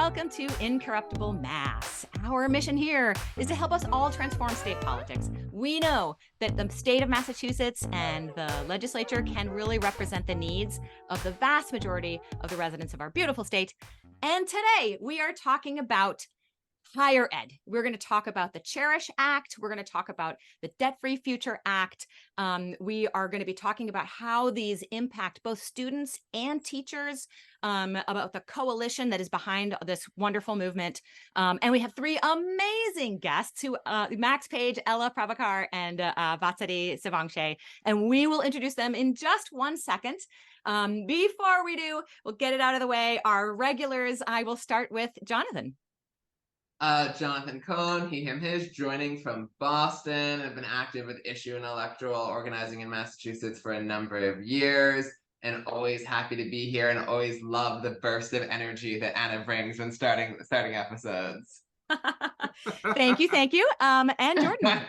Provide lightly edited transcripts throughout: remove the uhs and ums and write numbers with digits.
welcome to Incorruptible Mass. Our mission here is to help us all transform state politics. We know that the state of Massachusetts and the legislature can really represent the needs of the vast majority of the residents of our beautiful state. And today we are talking about higher ed. We're going to talk about the Cherish Act. We're going to talk about the Debt-Free Future Act. We are going to be talking about how these impact both students and teachers, about the coalition that is behind this wonderful movement. And we have three amazing guests, Max Page, Ella Prabhakar, and Vatsari Sivangshe. And we will introduce them in just 1 second. Before we do, we'll get it out of the way. Our regulars, I will start with Jonathan. Jonathan Cohn, he, him, his, joining from Boston. I've been active with issue and electoral organizing in Massachusetts for a number of years, and always happy to be here, and always love the burst of energy that Anna brings when starting episodes. Thank you. And Jordan.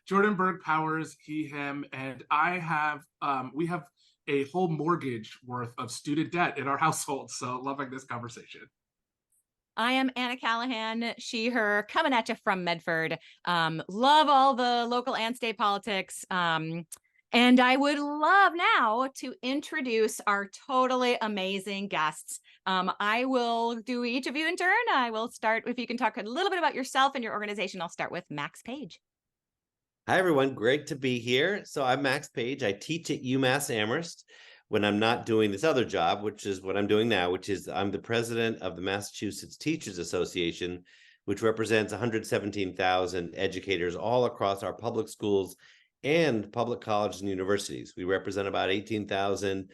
Jordan Berg Powers, he, him, and I have, we have a whole mortgage worth of student debt in our household, so loving this conversation. I am Anna Callahan, she, her, coming at you from Medford. Love all the local and state politics. And I would love now to introduce our totally amazing guests. I will do each of you in turn. I will start, if you can talk a little bit about yourself and your organization. I'll start with Max Page. Hi, everyone. Great to be here. So I'm Max Page. I teach at UMass Amherst when I'm not doing this other job, which is what I'm doing now, which is I'm the president of the Massachusetts Teachers Association, which represents 117,000 educators all across our public schools and public colleges and universities. We represent about 18,000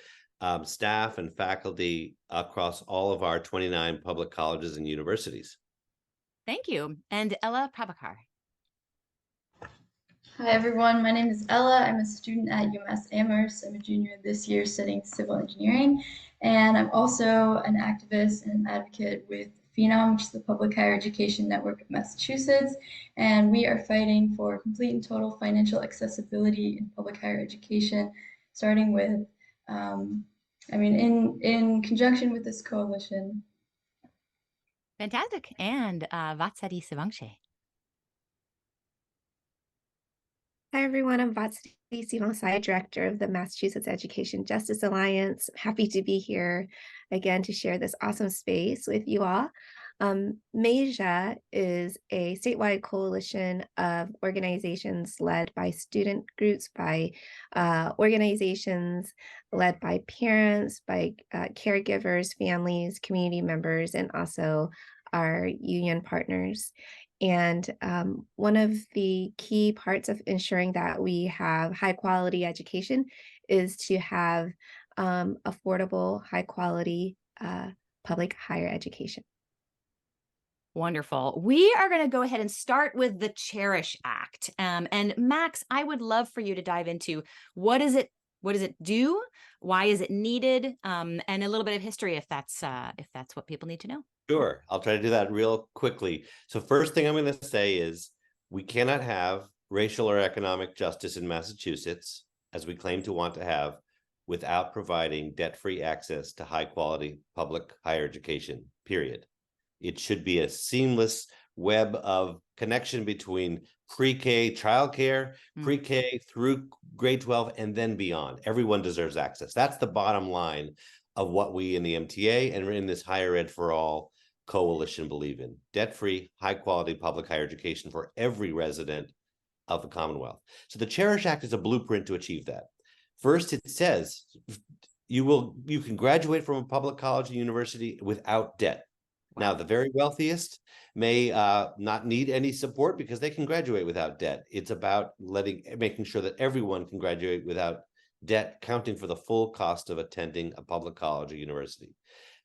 staff and faculty across all of our 29 public colleges and universities. Thank you. And Ella Prabhakar. Hi everyone, my name is Ella. I'm a student at UMass Amherst. I'm a junior this year studying civil engineering, and I'm also an activist and advocate with PHENOM, which is the Public Higher Education Network of Massachusetts, and we are fighting for complete and total financial accessibility in public higher education, starting with, in conjunction with this coalition. Fantastic. And Vatsari Sivangshe. Hi, everyone. I'm Vatsari Sivangshe, Director of the Massachusetts Education Justice Alliance. Happy to be here again to share this awesome space with you all. MASIA is a statewide coalition of organizations led by student groups, by organizations led by parents, by caregivers, families, community members, and also our union partners. And one of the key parts of ensuring that we have high quality education is to have affordable, high quality public higher education. Wonderful. We are going to go ahead and start with the Cherish Act. And Max, I would love for you to dive into what does it do? Why is it needed? And a little bit of history if that's what people need to know. Sure. I'll try to do that real quickly. So first thing I'm going to say is we cannot have racial or economic justice in Massachusetts, as we claim to want to have, without providing debt-free access to high-quality public higher education, period. It should be a seamless web of connection between pre-K childcare, pre-K through grade 12, and then beyond. Everyone deserves access. That's the bottom line of what we in the MTA and in this Higher Ed for All coalition believe in. Debt-free, high-quality public higher education for every resident of the Commonwealth. So the Cherish Act is a blueprint to achieve that. First, it says you can graduate from a public college or university without debt. Now, the very wealthiest may not need any support because they can graduate without debt. It's about making sure that everyone can graduate without debt, counting for the full cost of attending a public college or university.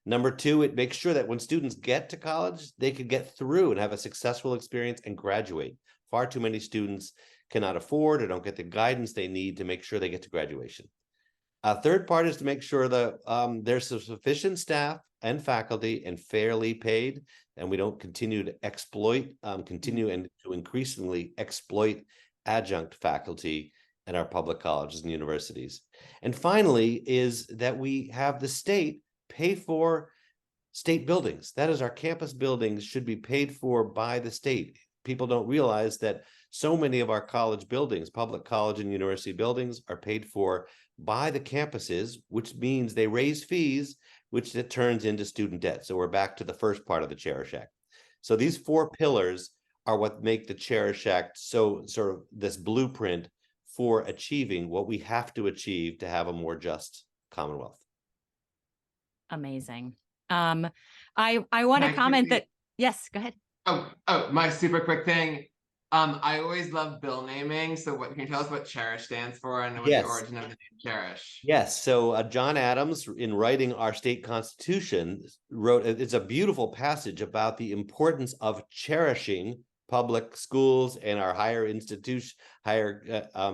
Number two, it makes sure that when students get to college, they can get through and have a successful experience and graduate. Far too many students cannot afford or don't get the guidance they need to make sure they get to graduation. A third part is to make sure that there's sufficient staff and faculty and fairly paid, and we don't continue to continue and to increasingly exploit adjunct faculty in our public colleges and universities. And finally is that we have the state pay for state buildings. That is, our campus buildings should be paid for by the state. People don't realize that so many of our college buildings, public college and university buildings, are paid for by the campuses, which means they raise fees, which it turns into student debt. So we're back to the first part of the Cherish Act. So these 4 pillars are what make the Cherish Act so sort of this blueprint for achieving what we have to achieve to have a more just Commonwealth. Amazing. I want to comment that, yes, go ahead. My super quick thing. I always love bill naming. So what can you tell us what Cherish stands for and what the origin of the name Cherish? Yes. So John Adams, in writing our state constitution, wrote, it's a beautiful passage about the importance of cherishing public schools and our higher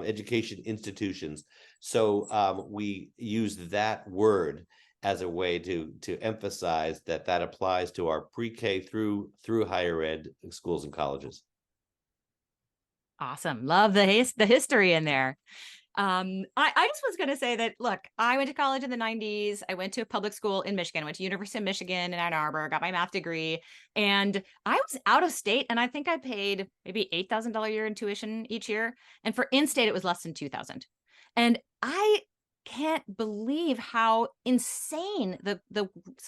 education institutions. So we use that word as a way to emphasize that applies to our pre-K through higher ed schools and colleges. Awesome. Love the history in there. I just was going to say that, look, I went to college in the 90s. I went to a public school in Michigan, went to University of Michigan in Ann Arbor, got my math degree, and I was out of state. And I think I paid maybe $8,000 a year in tuition each year. And for in-state, it was less than $2,000. And I can't believe how insane the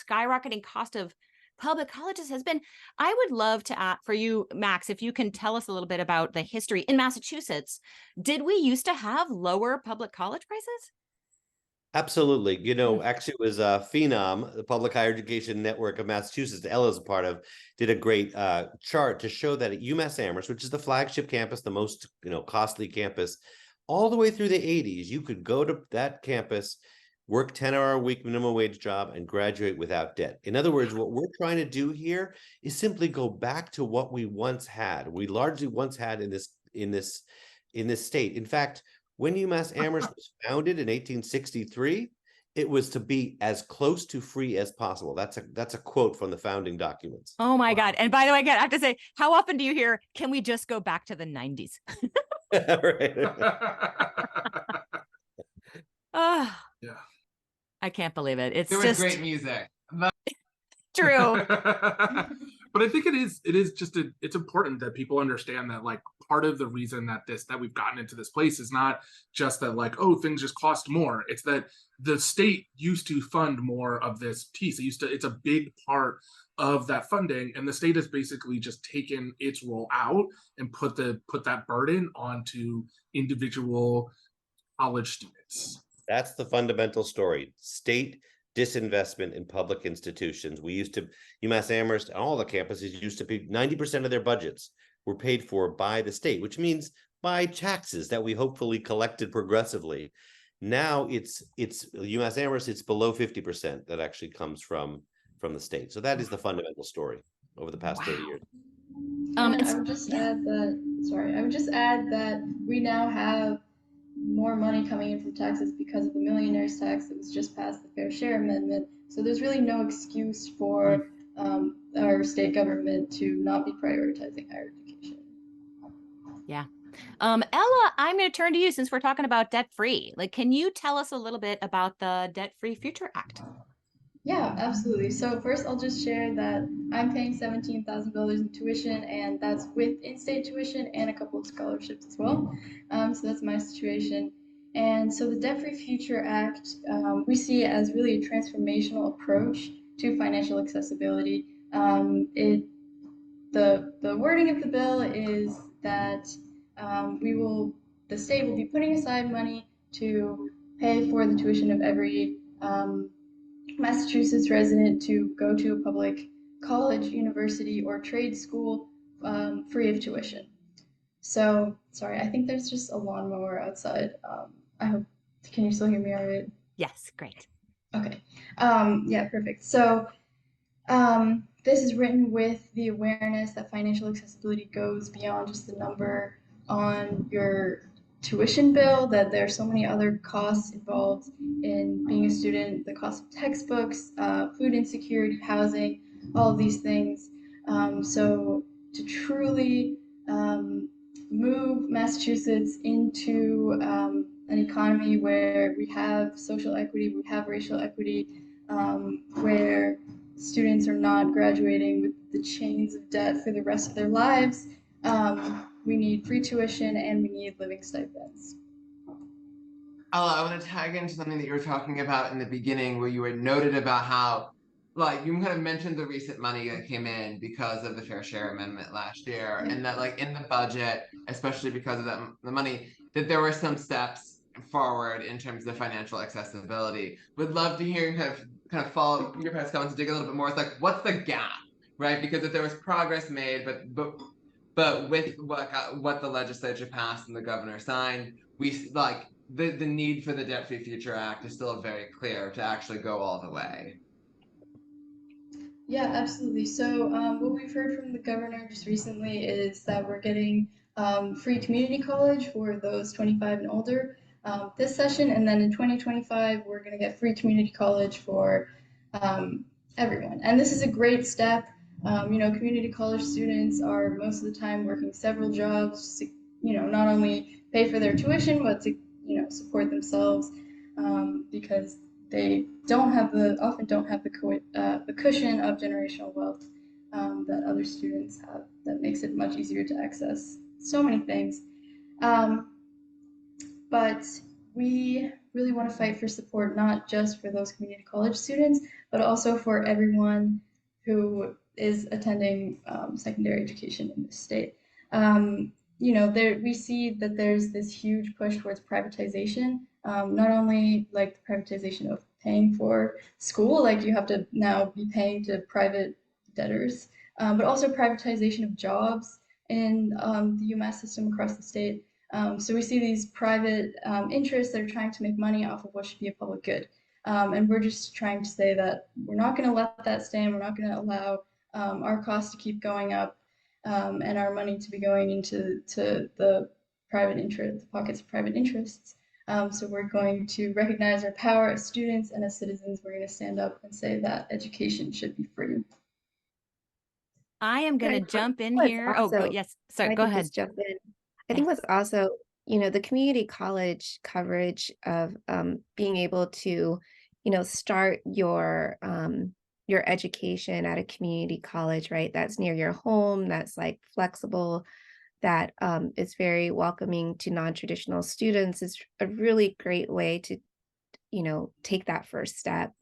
skyrocketing cost of public colleges has been. I would love to ask for you, Max, if you can tell us a little bit about the history in Massachusetts. Did we used to have lower public college prices? Absolutely. You know, actually it was Phenom, the Public Higher Education Network of Massachusetts, Ella's a part of, did a great chart to show that at UMass Amherst, which is the flagship campus, the most, costly campus, all the way through the 80s, you could go to that campus, work 10-hour-a-week minimum wage job, and graduate without debt. In other words, what we're trying to do here is simply go back to what we once had. We largely once had in this state. In fact, when UMass Amherst was founded in 1863, it was to be as close to free as possible. That's a quote from the founding documents. Oh my God. And by the way, again, I have to say, how often do you hear, can we just go back to the 90s? Oh, Yeah. I can't believe it. It's There was just great music. true. But I think it's important that people understand that, like, part of the reason that we've gotten into this place is not just that, like, oh, things just cost more. It's that the state used to fund more of this piece. It's a big part of that funding, and the state has basically just taken its role out and put that burden onto individual college students. That's the fundamental story. State disinvestment in public institutions. UMass Amherst and all the campuses used to be 90% of their budgets were paid for by the state, which means by taxes that we hopefully collected progressively. Now it's UMass Amherst, it's below 50% that actually comes from the state. So that is the fundamental story over the past 30 years. I would just add that we now have more money coming in from taxes because of the millionaire's tax that was just passed, the Fair Share Amendment. So there's really no excuse for our state government to not be prioritizing higher education. Yeah. Ella, I'm going to turn to you since we're talking about debt-free. Like, can you tell us a little bit about the Debt-Free Future Act? Yeah, absolutely. So first I'll just share that I'm paying $17,000 in tuition, and that's with in-state tuition and a couple of scholarships as well. So that's my situation. And so the Debt-Free Future Act, we see it as really a transformational approach to financial accessibility. The wording of the bill is that the state will be putting aside money to pay for the tuition of every Massachusetts resident to go to a public college, university, or trade school free of tuition. So, sorry, I think there's just a lawnmower outside. Can you still hear me all right? Yes, great. Okay. Yeah, perfect. So, this is written with the awareness that financial accessibility goes beyond just the number on your tuition bill, that there are so many other costs involved in being a student, the cost of textbooks, food insecurity, housing, all of these things. So to truly move Massachusetts into an economy where we have social equity, we have racial equity, where students are not graduating with the chains of debt for the rest of their lives. We need free tuition and we need living stipends. Ella, I want to tag into something that you were talking about in the beginning, where you were noted about how, like, you kind of mentioned the recent money that came in because of the Fair Share Amendment last year, and that, like, in the budget, especially because of the money, that there were some steps forward in terms of financial accessibility. Would love to hear kind of follow your past comments, dig a little bit more. It's like, what's the gap, right? Because if there was progress made, but with what the legislature passed and the governor signed, we like the need for the Debt Free Future Act is still very clear to actually go all the way. Yeah, absolutely. So what we've heard from the governor just recently is that we're getting free community college for those 25 and older this session, and then in 2025 we're going to get free community college for everyone. And this is a great step. Community college students are most of the time working several jobs to, not only pay for their tuition, but to, support themselves because they often don't have the cushion of generational wealth that other students have. That makes it much easier to access so many things. But we really want to fight for support, not just for those community college students, but also for everyone who is attending secondary education in this state. We see that there's this huge push towards privatization, not only like the privatization of paying for school, like you have to now be paying to private debtors, but also privatization of jobs in the UMass system across the state. So we see these private interests that are trying to make money off of what should be a public good. And we're just trying to say that we're not going to let that stand. We're not going to allow our costs to keep going up and our money to be going into the pockets of private interests. So we're going to recognize our power as students and as citizens. We're going to stand up and say that education should be free. I am going to jump in here. Yes. Sorry, go ahead. Just jump in. I think what's also, the community college coverage of being able to, start your education at a community college, right? That's near your home, that's like flexible, that is very welcoming to non-traditional students is a really great way to, take that first step.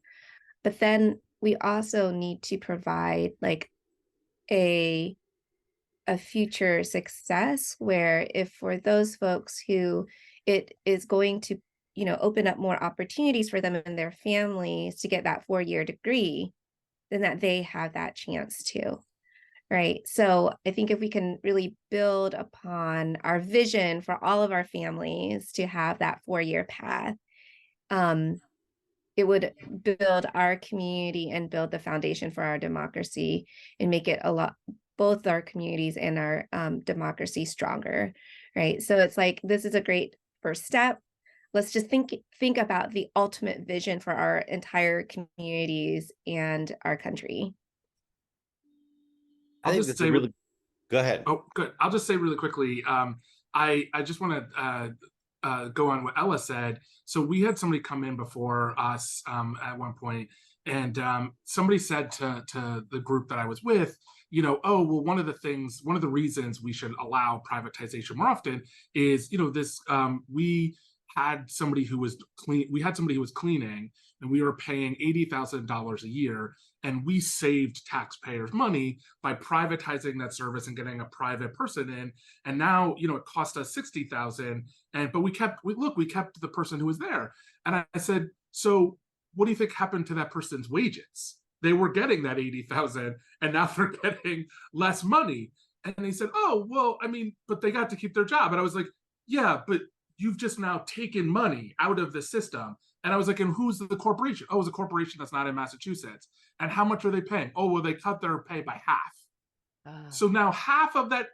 But then we also need to provide like a future success where if for those folks who it is going to, open up more opportunities for them and their families to get that 4-year degree, then that they have that chance too. Right. So I think if we can really build upon our vision for all of our families to have that 4-year path, it would build our community and build the foundation for our democracy and make it both our communities and our democracy stronger. Right. So it's like, this is a great first step. Let's just think about the ultimate vision for our entire communities and our country. I think that's really. Go ahead. Oh, good. I'll just say really quickly. I just want to go on what Ella said. So we had somebody come in before us at one point, and somebody said to the group that I was with, oh, well, one of the reasons we should allow privatization more often is, we had somebody who was cleaning, and we were paying $80,000 a year, and we saved taxpayers money by privatizing that service and getting a private person in. And now, it cost us $60,000, but we kept the person who was there. And I said, so what do you think happened to that person's wages? They were getting that $80,000, and now they're getting less money. And he said, oh, well, but they got to keep their job. And I was like, yeah, but you've just now taken money out of the system. And I was like, and who's the corporation? Oh, it's a corporation that's not in Massachusetts. And how much are they paying? Oh, well, they cut their pay by half. So now half of that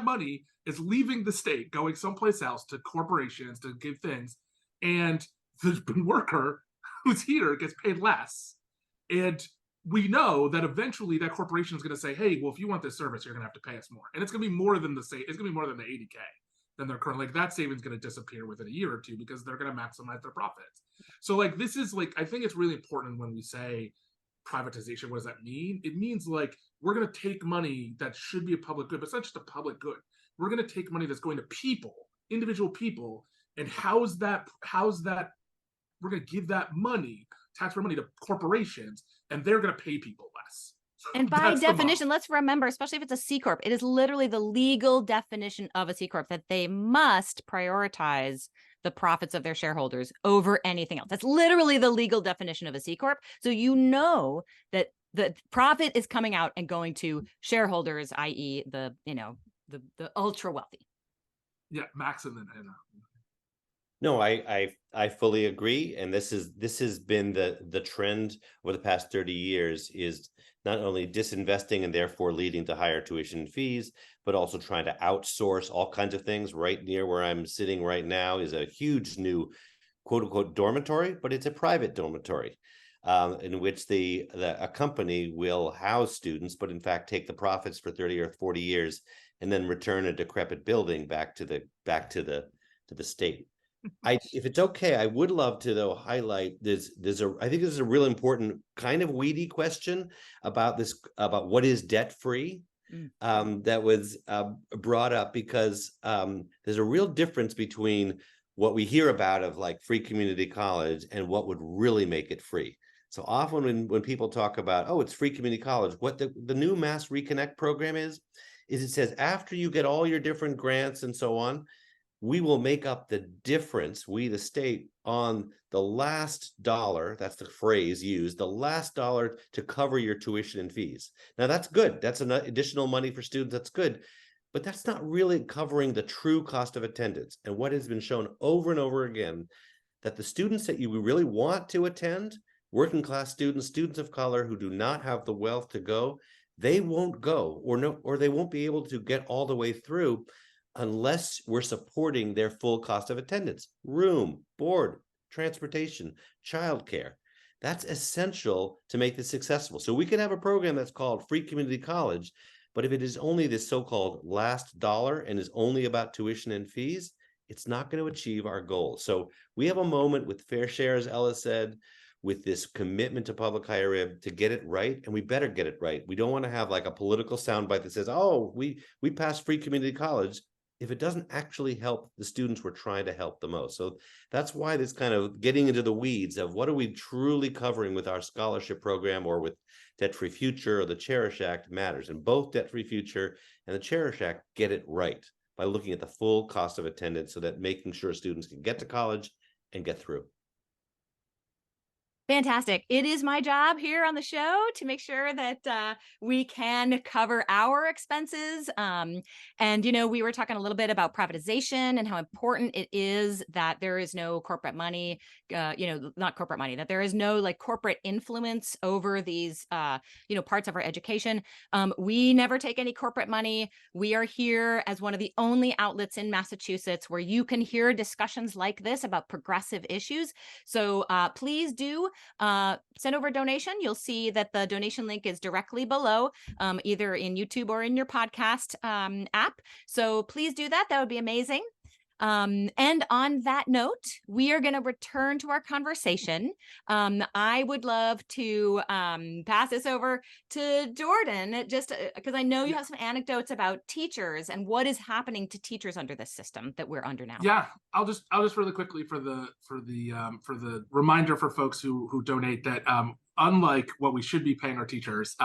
money is leaving the state, going someplace else to corporations to give things. And the worker who's here gets paid less. And we know that eventually that corporation is going to say, hey, well, if you want this service, you're going to have to pay us more. And it's going to be more than the 80K. Then they're currently, like, that savings going to disappear within a year or two because they're going to maximize their profits. So like, this is like, I think it's really important when we say privatization, what does that mean? It means like we're going to take money that should be a public good, but it's not just a public good. We're going to take money that's going to people, individual people, and how's that we're going to give that money, taxpayer money, to corporations, and they're going to pay people less. And by definition, let's remember, especially if it's a C Corp, it is literally the legal definition of a C Corp that they must prioritize the profits of their shareholders over anything else. That's literally the legal definition of a C Corp. So you know that the profit is coming out and going to shareholders, i.e. the ultra wealthy. Yeah, Max and then Anna. No, I fully agree, and this has been the trend over the past 30 years, is not only disinvesting and therefore leading to higher tuition fees, but also trying to outsource all kinds of things. Right near where I'm sitting right now is a huge new quote unquote dormitory, but it's a private dormitory in which a company will house students, but in fact take the profits for 30 or 40 years and then return a decrepit building back to the state. If it's okay, I would love to though highlight I think this is a real important kind of weedy question about what is debt free. That was brought up because there's a real difference between what we hear about of like free community college and what would really make it free. So often when people talk about, oh, it's free community college, what the new Mass Reconnect program is it says after you get all your different grants and so on, we will make up the difference, we the state, on the last dollar, that's the phrase used, the last dollar to cover your tuition and fees. Now that's good, that's an additional money for students, that's good, but that's not really covering the true cost of attendance. And what has been shown over and over again, that the students that you really want to attend, working class students, students of color who do not have the wealth to go, they won't go, or they won't be able to get all the way through unless we're supporting their full cost of attendance, room, board, transportation, childcare. That's essential to make this successful. So we can have a program that's called Free Community College, but if it is only this so-called last dollar and is only about tuition and fees, it's not going to achieve our goals. So we have a moment with Fair Share, as Ella said, with this commitment to public higher ed to get it right, and we better get it right. We don't want to have like a political soundbite that says, oh, we passed free community college, if it doesn't actually help the students we're trying to help the most. So that's why this kind of getting into the weeds of what are we truly covering with our scholarship program or with Debt-Free Future or the Cherish Act matters. And both Debt-Free Future and the Cherish Act get it right by looking at the full cost of attendance so that making sure students can get to college and get through. Fantastic. It is my job here on the show to make sure that we can cover our expenses. And, we were talking a little bit about privatization and how important it is that there is no corporate money, not corporate money, that there is no like corporate influence over these, parts of our education. We never take any corporate money. We are here as one of the only outlets in Massachusetts where you can hear discussions like this about progressive issues. So please do send over a donation. You'll see that the donation link is directly below, either in YouTube or in your podcast app. So please do that. That would be amazing. And on that note, we are going to return to our conversation. I would love to pass this over to Jordan, just because I know you have some anecdotes about teachers and what is happening to teachers under this system that we're under now. Yeah, I'll just really quickly for the reminder for folks who donate that unlike what we should be paying our teachers,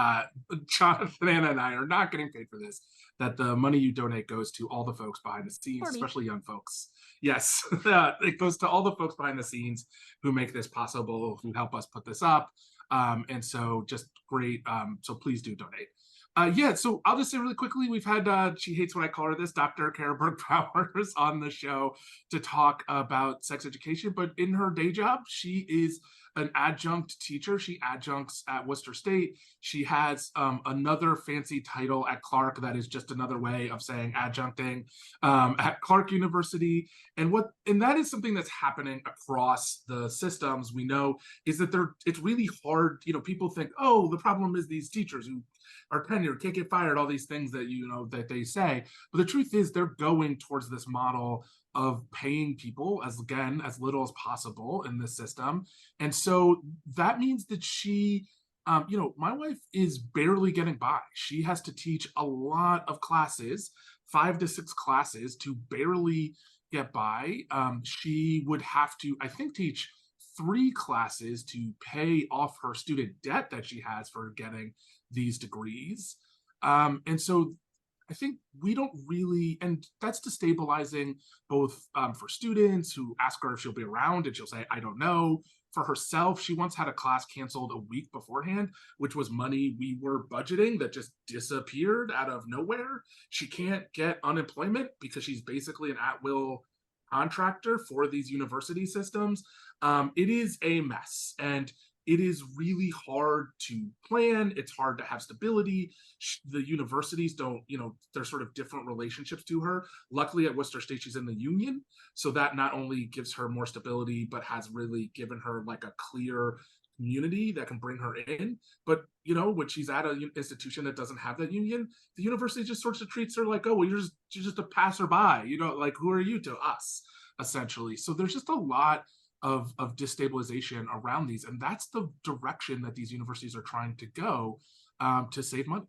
Jonathan, Anna, and I are not getting paid for this. That the money you donate goes to all the folks behind the scenes, especially young folks. Yes, it goes to all the folks behind the scenes who make this possible, who help us put this up. And so just great. So please do donate. So I'll just say really quickly, we've had, she hates when I call her this, Dr. Kara Berg-Powers on the show to talk about sex education, but in her day job, she is an adjunct teacher. She adjuncts at Worcester State. She has another fancy title at Clark that is just another way of saying adjuncting at Clark University. And that is something that's happening across the systems. We know is that it's really hard. People think, oh, the problem is these teachers who are tenured, can't get fired, all these things that that they say. But the truth is they're going towards this model of paying people as little as possible in this system. And so that means that she My wife is barely getting by. She has to teach a lot of classes, 5 to 6 classes, to barely get by. She would have to, I think, teach 3 classes to pay off her student debt that she has for getting these degrees. And so I think we don't really, and that's destabilizing both for students who ask her if she'll be around and she'll say, I don't know. For herself, she once had a class canceled a week beforehand, which was money we were budgeting that just disappeared out of nowhere. She can't get unemployment because she's basically an at-will contractor for these university systems. It is a mess, and it is really hard to plan. It's hard to have stability. The universities don't, there's sort of different relationships to her. Luckily at Worcester State, she's in the union. So that not only gives her more stability, but has really given her like a clear community that can bring her in. But, when she's at an institution that doesn't have that union, the university just sort of treats her like, oh, well, you're just a passerby, like, who are you to us, essentially. So there's just a lot of destabilization around these, and that's the direction that these universities are trying to go to save money.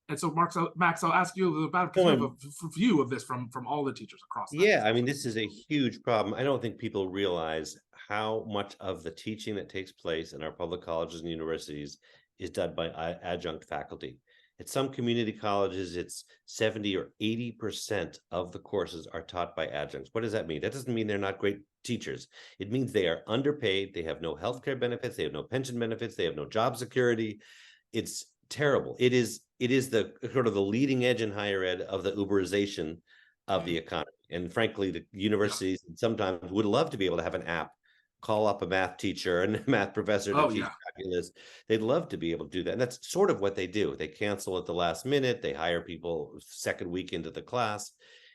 And so, Max, I'll ask you about kind of a view of this from all the teachers across. Yeah, I mean, this is a huge problem. I don't think people realize how much of the teaching that takes place in our public colleges and universities is done by adjunct faculty. At some community colleges, it's 70 or 80% of the courses are taught by adjuncts. What does that mean? That doesn't mean they're not great teachers. It means they are underpaid. They have no healthcare benefits. They have no pension benefits. They have no job security. It's terrible. It is the sort of the leading edge in higher ed of the Uberization of the economy. And frankly, the universities sometimes would love to be able to have an app, call up a math teacher and a math professor to teach calculus. They'd love to be able to do that. And that's sort of what they do. They cancel at the last minute. They hire people second week into the class.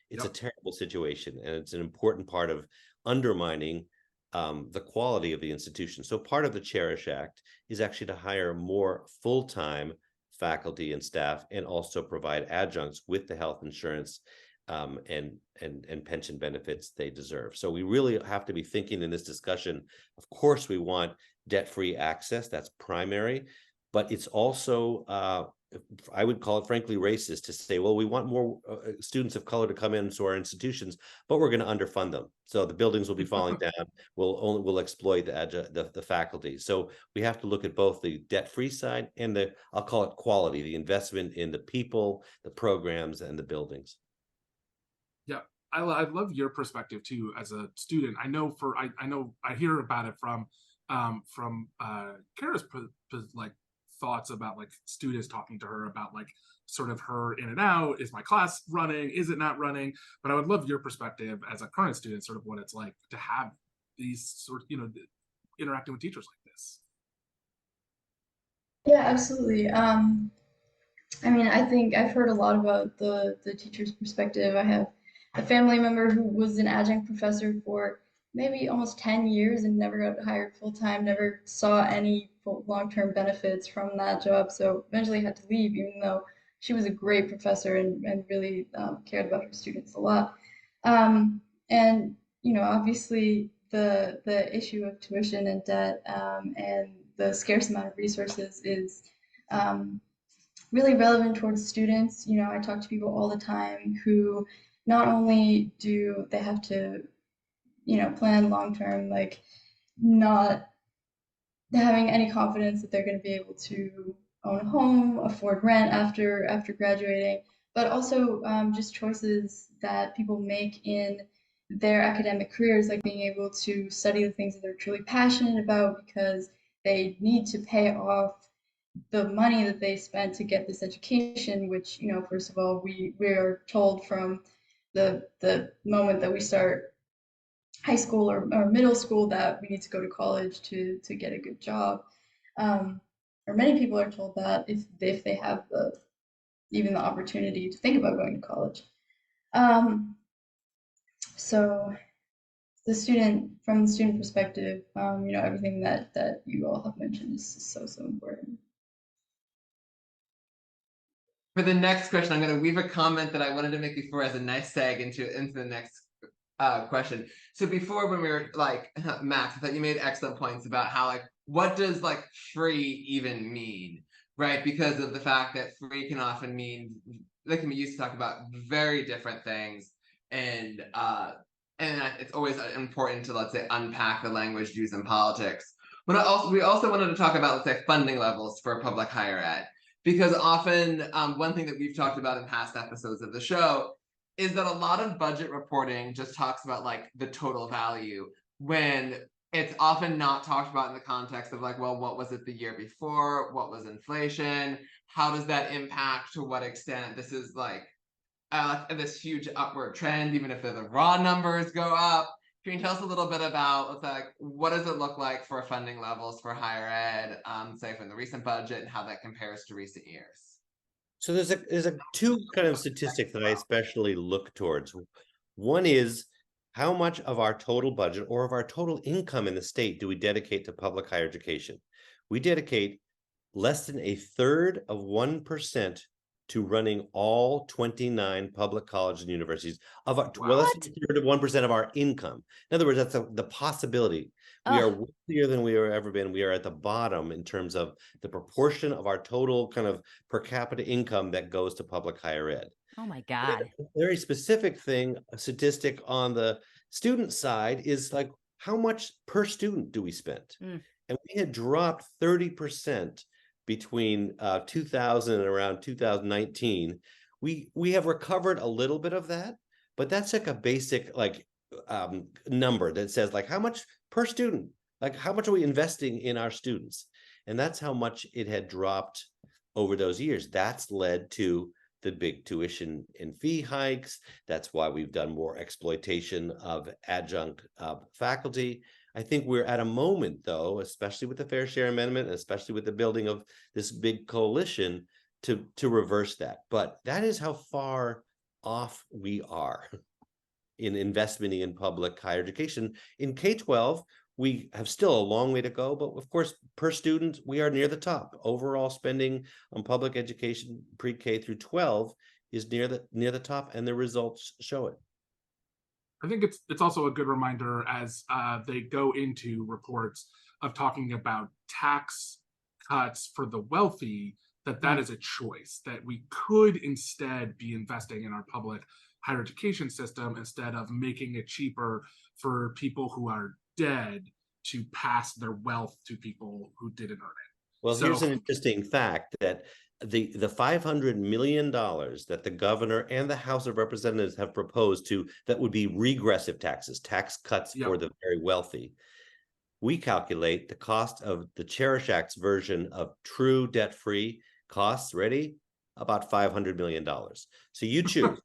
It's a terrible situation. And it's an important part of undermining the quality of the institution. So part of the Cherish Act is actually to hire more full-time faculty and staff, and also provide adjuncts with the health insurance and pension benefits they deserve. So we really have to be thinking in this discussion. Of course, we want debt-free access. That's primary, but it's also I would call it, frankly, racist to say, well, we want more students of color to come into our institutions, but we're going to underfund them. So the buildings will be falling down. We'll exploit the faculty. So we have to look at both the debt-free side and I'll call it quality, the investment in the people, the programs, and the buildings. Yeah, I love your perspective too as a student. I know I hear about it from Kara's like thoughts about like students talking to her about like sort of her in and out. Is my class running? Is it not running? But I would love your perspective as a current student, sort of what it's like to have these sort of, interacting with teachers like this. Yeah, absolutely. I mean, I think I've heard a lot about the teacher's perspective. I have a family member who was an adjunct professor for maybe almost 10 years and never got hired full-time, never saw any long-term benefits from that job. So eventually had to leave, even though she was a great professor and really cared about her students a lot. And, obviously the issue of tuition and debt and the scarce amount of resources is really relevant towards students. I talk to people all the time who not only do they have to plan long term, like not having any confidence that they're going to be able to own a home, afford rent after graduating, but also just choices that people make in their academic careers, like being able to study the things that they're truly passionate about because they need to pay off the money that they spent to get this education, which, first of all, we are told from the moment that we start high school or middle school that we need to go to college to get a good job. Or many people are told that if they have even the opportunity to think about going to college. So from the student perspective, everything that you all have mentioned is so important. For the next question, I'm going to weave a comment that I wanted to make before as a nice seg into the next question. So before, when we were like, Max, I thought you made excellent points about how, like, what does like free even mean, right? Because of the fact that free can often mean, they can be used to talk about very different things, and it's always important to, let's say, unpack the language used in politics. But we also wanted to talk about, let's say, funding levels for public higher ed, because often one thing that we've talked about in past episodes of the show is that a lot of budget reporting just talks about like the total value, when it's often not talked about in the context of like, well, what was it the year before? What was inflation? How does that impact? To what extent this is like this huge upward trend, even if the raw numbers go up? Can you tell us a little bit about, like, what does it look like for funding levels for higher ed, say from the recent budget, and how that compares to recent years? So there's a two kind of statistics that I especially look towards. One is how much of our total budget or of our total income in the state do we dedicate to public higher education? We dedicate less than a third of 1% to running all 29 public colleges and universities of our, well, less than a third of 1% of our income. In other words, that's the possibility. We are wealthier than we have ever been. We are at the bottom in terms of the proportion of our total kind of per capita income that goes to public higher ed. Oh my God. A very specific thing, a statistic on the student side is like, how much per student do we spend? And we had dropped 30% between 2000 and around 2019. We have recovered a little bit of that, but that's like a basic like number that says like how much per student, like how much are we investing in our students? And that's how much it had dropped over those years. That's led to the big tuition and fee hikes. That's why we've done more exploitation of adjunct faculty. I think we're at a moment, though, especially with the Fair Share Amendment, and especially with the building of this big coalition, to reverse that. But that is how far off we are in investment in public higher education. In K-12, we have still a long way to go, but of course, per student, we are near the top. Overall spending on public education, pre-K through 12, is near the top, and the results show it. I think it's also a good reminder as they go into reports of talking about tax cuts for the wealthy, that is a choice, that we could instead be investing in our public higher education system instead of making it cheaper for people who are dead to pass their wealth to people who didn't earn it. Well, here's an interesting fact that the $500 million that the governor and the House of Representatives have proposed that would be regressive taxes, tax cuts for the very wealthy. We calculate the cost of the Cherish Act's version of true debt-free costs, ready, about $500 million. So you choose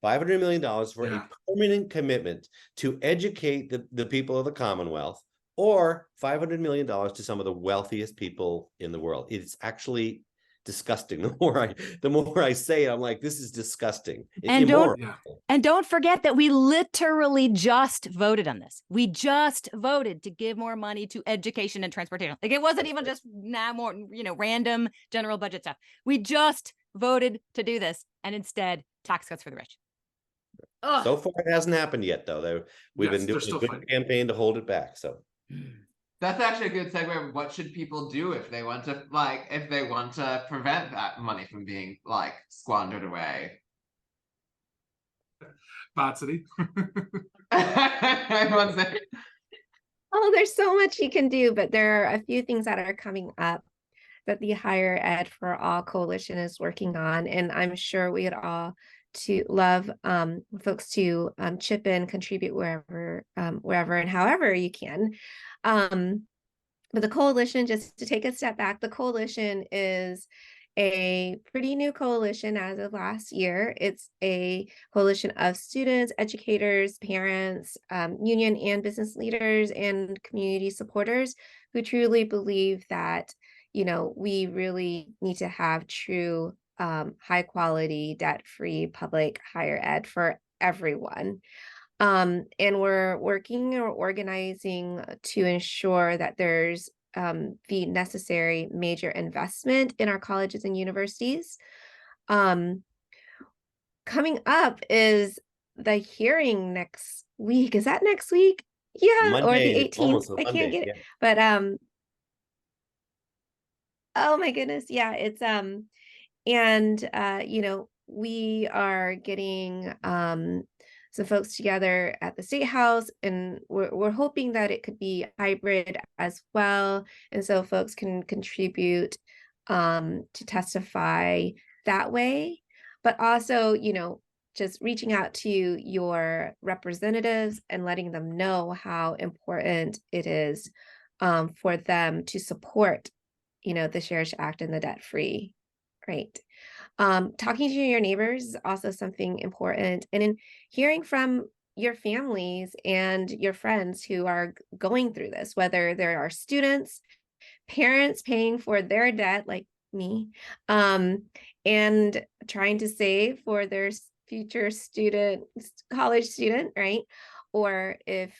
$500 million for a permanent commitment to educate the people of the Commonwealth, or $500 million to some of the wealthiest people in the world. It's actually disgusting. The more I say it, I'm like, this is disgusting. And don't forget that we literally just voted on this. We just voted to give more money to education and transportation. Like, it wasn't even just now more, random general budget stuff. We just voted to do this, and instead tax cuts for the rich. Ugh. So far, it hasn't happened yet, though. We've been doing a good campaign to hold it back. So that's actually a good segue. What should people do if they want to, prevent that money from being squandered away? Botsity. Oh, there's so much you can do, but there are a few things that are coming up that the Higher Ed for All Coalition is working on, and I'm sure we'd all love folks to chip in, contribute wherever and however you can. But the coalition, just to take a step back, the coalition is a pretty new coalition as of last year. It's a coalition of students, educators, parents, union and business leaders, and community supporters who truly believe that, we really need to have true high quality, debt-free public higher ed for everyone. And we're working or organizing to ensure that there's the necessary major investment in our colleges and universities. Coming up is the hearing next week. Is that next week? Yeah, or the Monday, 18th. almost a I can't Monday. get it. Yeah. But oh my goodness, yeah, it's and you know, we are getting some folks together at the State House, and we're hoping that it could be hybrid as well. And so folks can contribute to testify that way. But also, you know, just reaching out to your representatives and letting them know how important it is for them to support, you know, the Cherish Act and the debt free. Right. Talking to your neighbors is also something important. And in hearing from your families and your friends who are going through this, whether there are students, parents paying for their debt, like me, and trying to save for their future student, college student, right? Or if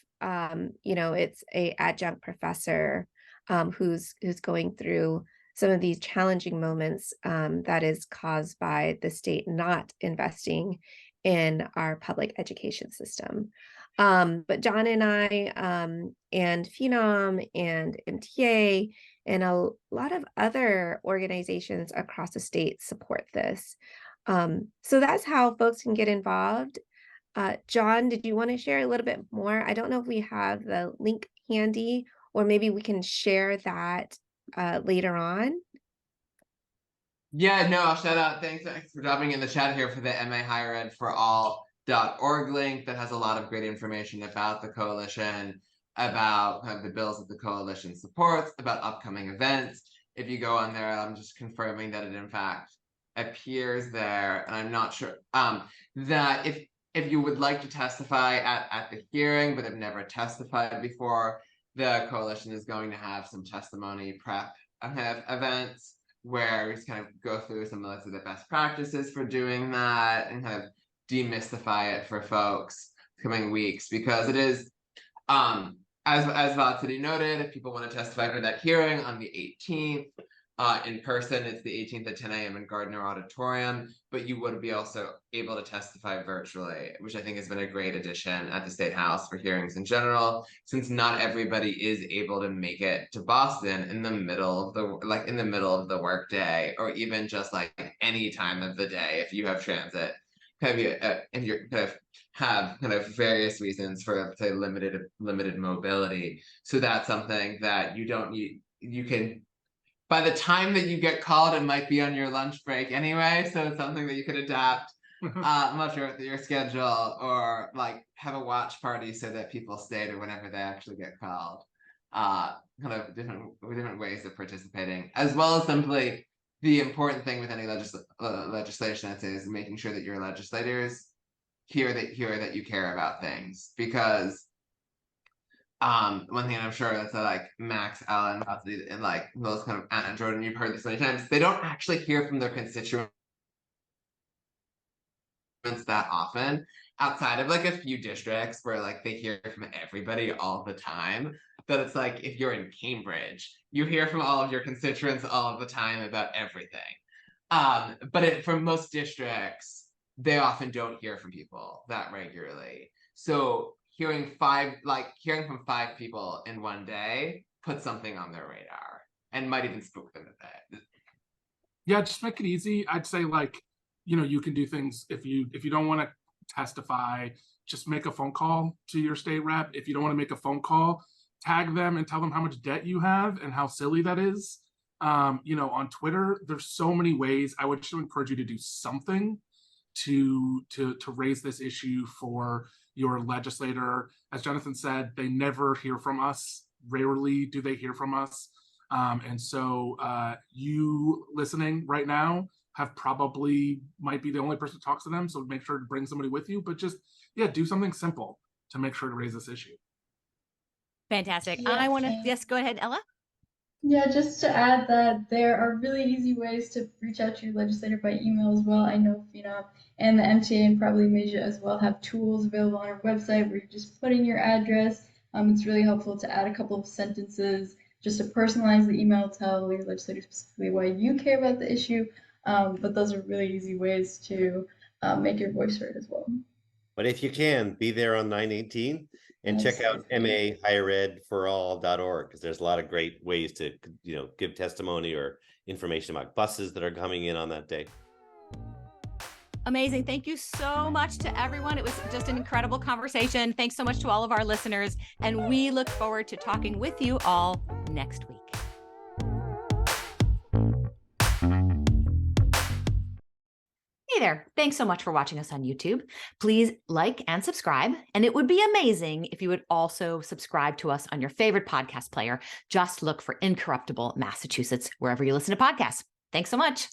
you know, it's a adjunct professor who's going through some of these challenging moments that is caused by the state not investing in our public education system. But John and I and Phenom and MTA and a lot of other organizations across the state support this. So that's how folks can get involved. John, did you want to share a little bit more? I don't know if we have the link handy, or maybe we can share that later on. Yeah, no, I'll shout out. Thanks for dropping in the chat here for the MA Higher Ed for All.org link that has a lot of great information about the coalition, about kind of the bills that the coalition supports, about upcoming events. If you go on there, I'm just confirming that it in fact appears there, and I'm not sure that if you would like to testify at the hearing but have never testified before, the coalition is going to have some testimony prep events where we just kind of go through some of the best practices for doing that and kind of demystify it for folks coming weeks, because it is as Vatsity noted, if people want to testify for that hearing on the 18th in person, it's the 18th at 10 a.m. in Gardner Auditorium, but you would be also able to testify virtually, which I think has been a great addition at the State House for hearings in general, since not everybody is able to make it to Boston in the middle of the workday, or even just like any time of the day if you have transit. Have you if you have kind of various reasons for, say, limited mobility. So that's something that you don't need. You can, by the time that you get called, it might be on your lunch break anyway. So it's something that you could adapt much with your schedule, or like have a watch party so that people stay to whenever they actually get called. Kind of different ways of participating, as well as simply the important thing with any legislation is making sure that your legislators hear that you care about things, because one thing I'm sure that's like Max, Alan, and like those kind of Anna, Jordan, you've heard this many times, they don't actually hear from their constituents that often, outside of like a few districts where like they hear from everybody all the time. But it's like if you're in Cambridge, you hear from all of your constituents all of the time about everything. But for most districts, they often don't hear from people that regularly. So hearing from 5 people in one day puts something on their radar and might even spook them a bit. Yeah, just make it easy. I'd say, like, you know, you can do things if you don't want to testify, just make a phone call to your state rep. If you don't want to make a phone call, tag them and tell them how much debt you have and how silly that is. You know, on Twitter, there's so many ways. I would just encourage you to do something to raise this issue for your legislator. As Jonathan said, they never hear from us. Rarely do they hear from us. And so you listening right now might be the only person who talks to them. So make sure to bring somebody with you, but just, yeah, do something simple to make sure to raise this issue. Fantastic. Yeah, I want to, yes, go ahead, Ella. Yeah, just to add that there are really easy ways to reach out to your legislator by email as well. I know Phenom and the MTA and probably Meja as well have tools available on our website where you just put in your address. It's really helpful to add a couple of sentences just to personalize the email, tell your legislator specifically why you care about the issue. But those are really easy ways to make your voice heard as well. But if you can, be there on 9/18 and check out mahigheredforall.org, because there's a lot of great ways to, give testimony or information about buses that are coming in on that day. Amazing. Thank you so much to everyone. It was just an incredible conversation. Thanks so much to all of our listeners. And we look forward to talking with you all next week. Hey there. Thanks so much for watching us on YouTube. Please like and subscribe. And it would be amazing if you would also subscribe to us on your favorite podcast player. Just look for Incorruptible Massachusetts wherever you listen to podcasts. Thanks so much.